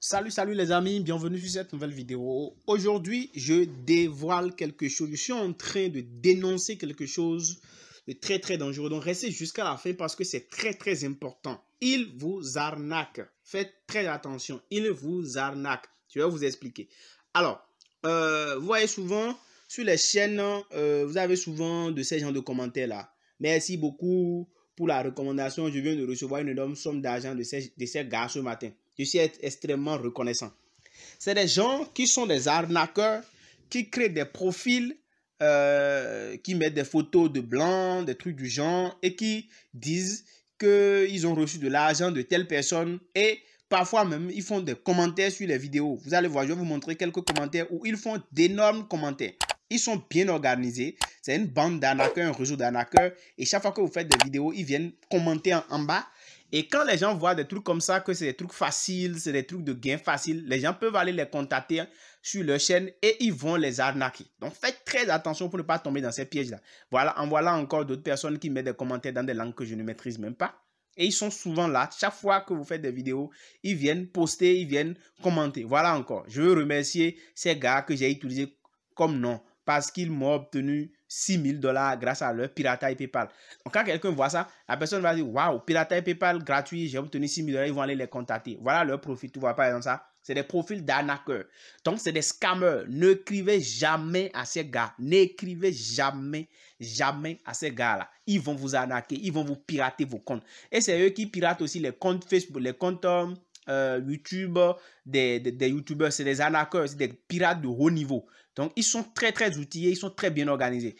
Salut les amis, bienvenue sur cette nouvelle vidéo. Aujourd'hui, je dévoile quelque chose. Je suis en train de dénoncer quelque chose de très dangereux. Donc, restez jusqu'à la fin parce que c'est très important. Il vous arnaque. Faites très attention. Il vous arnaque. Je vais vous expliquer. Alors, vous voyez souvent sur les chaînes, vous avez souvent de ces genres de commentaires là. Merci beaucoup pour la recommandation. Je viens de recevoir une énorme somme d'argent de ces gars ce matin. Je suis extrêmement reconnaissant. C'est des gens qui sont des arnaqueurs, qui créent des profils, qui mettent des photos de blancs, des trucs du genre, et qui disent qu'ils ont reçu de l'argent de telle personne. Et parfois même, ils font des commentaires sur les vidéos. Vous allez voir, je vais vous montrer quelques commentaires où ils font d'énormes commentaires. Ils sont bien organisés. C'est une bande d'arnaqueurs, un réseau d'arnaqueurs. Et chaque fois que vous faites des vidéos, ils viennent commenter en bas. Et quand les gens voient des trucs comme ça, que c'est des trucs faciles, c'est des trucs de gain facile, les gens peuvent aller les contacter sur leur chaîne et ils vont les arnaquer. Donc faites très attention pour ne pas tomber dans ces pièges-là. Voilà, en voilà encore d'autres personnes qui mettent des commentaires dans des langues que je ne maîtrise même pas. Et ils sont souvent là. Chaque fois que vous faites des vidéos, ils viennent poster, ils viennent commenter. Voilà encore. Je veux remercier ces gars que j'ai utilisés comme nom parce qu'ils m'ont obtenu $6 000 grâce à leur piratage PayPal. Donc, quand quelqu'un voit ça, la personne va dire waouh, piratage PayPal gratuit, j'ai obtenu $6 000, ils vont aller les contacter. Voilà leur profil. Tu vois par exemple ça? C'est des profils d'arnaqueurs. Donc, c'est des scammers. N'écrivez jamais à ces gars. N'écrivez jamais à ces gars-là. Ils vont vous arnaquer, ils vont vous pirater vos comptes. Et c'est eux qui piratent aussi les comptes Facebook, les comptes YouTube, des YouTubeurs. C'est des arnaqueurs, c'est des pirates de haut niveau. Donc, ils sont très outillés, ils sont très bien organisés.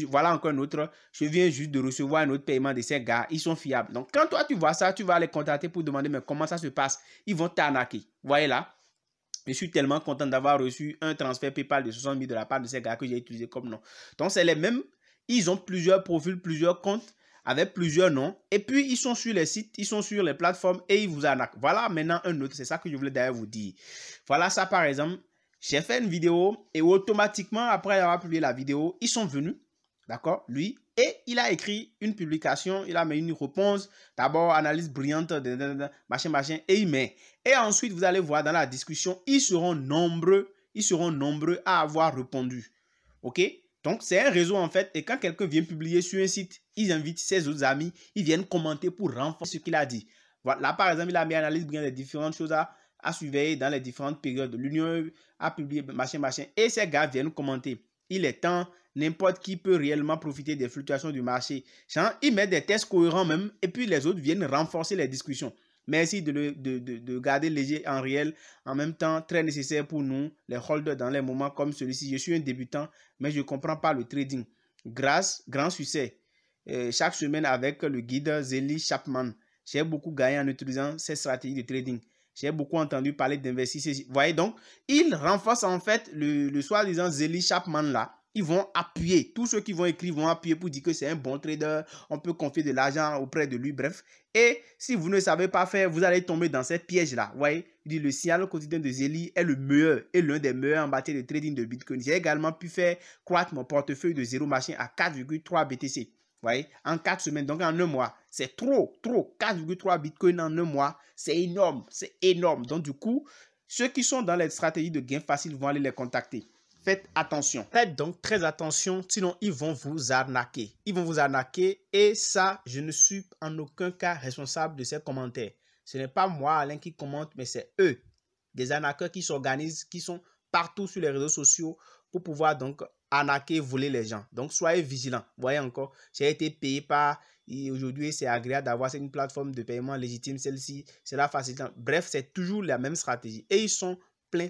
Voilà encore un autre. Je viens juste de recevoir un autre paiement de ces gars. Ils sont fiables. Donc, quand toi, tu vois ça, tu vas les contacter pour demander mais comment ça se passe. Ils vont t'arnaquer. Vous voyez là? Je suis tellement content d'avoir reçu un transfert PayPal de 60 000 de la part de ces gars que j'ai utilisé comme nom. Donc, c'est les mêmes. Ils ont plusieurs profils, plusieurs comptes avec plusieurs noms. Et puis, ils sont sur les sites, ils sont sur les plateformes et ils vous arnaquent. Voilà maintenant un autre. C'est ça que je voulais d'ailleurs vous dire. Voilà ça par exemple. J'ai fait une vidéo et automatiquement, après avoir publié la vidéo, ils sont venus, d'accord, lui, et il a écrit une publication, il a mis une réponse, d'abord analyse brillante, machin, et il met. Et ensuite, vous allez voir dans la discussion, ils seront nombreux à avoir répondu, ok? Donc, c'est un réseau en fait, et quand quelqu'un vient publier sur un site, ils invitent ses autres amis, ils viennent commenter pour renforcer ce qu'il a dit. Voilà, là, par exemple, il a mis analyse brillante des différentes choses à surveiller dans les différentes périodes. L'Union a publié machin. Et ces gars viennent commenter. Il est temps, n'importe qui peut réellement profiter des fluctuations du marché. Genre, ils mettent des tests cohérents même. Et puis les autres viennent renforcer les discussions. Merci de garder léger en réel. En même temps, très nécessaire pour nous, les holders dans les moments comme celui-ci. Je suis un débutant, mais je ne comprends pas le trading. Grâce, grand succès. Chaque semaine avec le guide Zeli Chapman. J'ai beaucoup gagné en utilisant ces stratégies de trading. J'ai beaucoup entendu parler d'investisseurs. Vous voyez donc, ils renforcent en fait le soi-disant Zeli Chapman là. Ils vont appuyer. Tous ceux qui vont écrire vont appuyer pour dire que c'est un bon trader. On peut confier de l'argent auprès de lui. Bref. Et si vous ne savez pas faire, vous allez tomber dans ces pièges là. Vous voyez, il dit le signal quotidien de Zeli est le meilleur et l'un des meilleurs en matière de trading de Bitcoin. J'ai également pu faire croître mon portefeuille de 0 machin à 4,3 BTC. Vous voyez, en 4 semaines, donc en un mois, c'est trop. 4,3 Bitcoin en un mois, c'est énorme. Donc du coup, ceux qui sont dans les stratégies de gain facile vont aller les contacter. Faites attention. Faites donc très attention, sinon ils vont vous arnaquer. Et ça, je ne suis en aucun cas responsable de ces commentaires. Ce n'est pas moi, Alain, qui commente, mais c'est eux. Des arnaqueurs qui s'organisent, qui sont partout sur les réseaux sociaux pour pouvoir donc arnaquer, voler les gens. Donc, soyez vigilants. Vous voyez encore, j'ai été payé par... Aujourd'hui, c'est agréable d'avoir une plateforme de paiement légitime. Celle-ci, c'est la facilité. Bref, c'est toujours la même stratégie. Et ils sont plein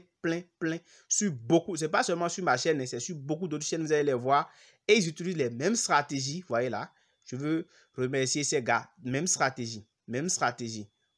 sur beaucoup. C'est pas seulement sur ma chaîne, c'est sur beaucoup d'autres chaînes. Vous allez les voir. Et ils utilisent les mêmes stratégies. Vous voyez là. Je veux remercier ces gars. Même stratégie.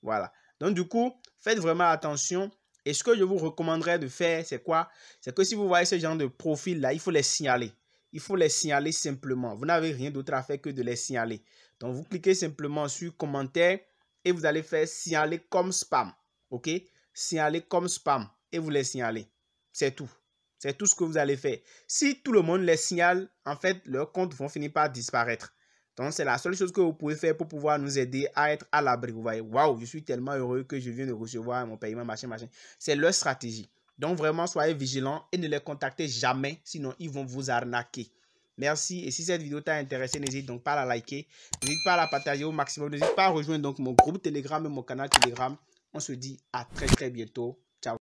Voilà. Donc, du coup, faites vraiment attention. Et ce que je vous recommanderais de faire, c'est quoi? C'est que si vous voyez ce genre de profil-là, il faut les signaler. Il faut les signaler simplement. Vous n'avez rien d'autre à faire que de les signaler. Donc, vous cliquez simplement sur commentaire et vous allez faire signaler comme spam. OK? Signaler comme spam et vous les signalez. C'est tout. C'est tout ce que vous allez faire. Si tout le monde les signale, en fait, leurs comptes vont finir par disparaître. Donc, c'est la seule chose que vous pouvez faire pour pouvoir nous aider à être à l'abri. Vous voyez, waouh, je suis tellement heureux que je viens de recevoir mon paiement, machin. C'est leur stratégie. Donc, vraiment, soyez vigilants et ne les contactez jamais, sinon ils vont vous arnaquer. Merci. Et si cette vidéo t'a intéressé, n'hésite donc pas à la liker. N'hésite pas à la partager au maximum. N'hésite pas à rejoindre donc mon groupe Telegram et mon canal Telegram. On se dit à très bientôt.